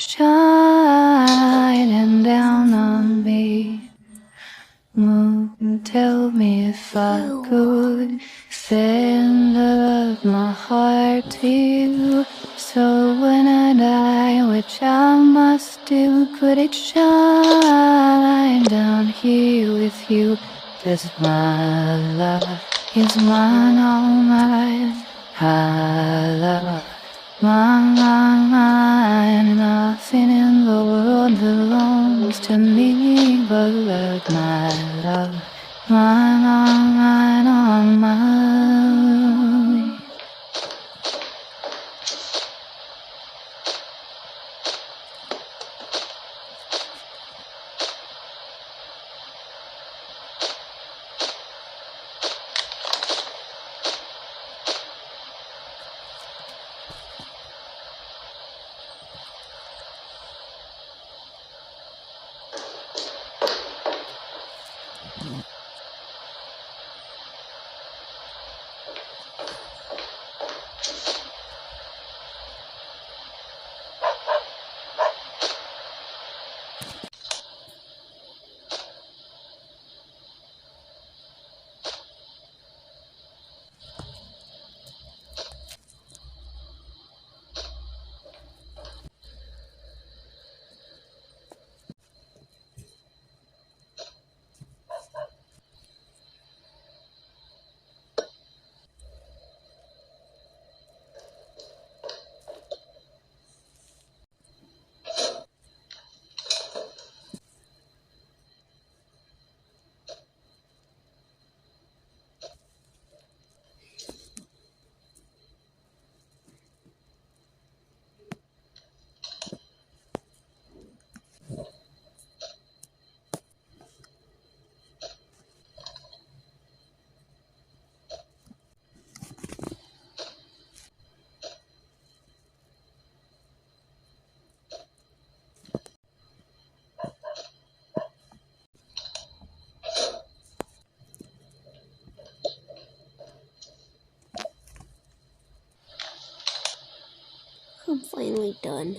shining down on me. Moon, tell me if I could send up my heart to you. So when I die, which I must do, could it shine down here with you? 'Cause my love is mine, all mine. I love mine. Nothing in the world belongs to me but my love. Mine, all mine, all mine. I'm finally done.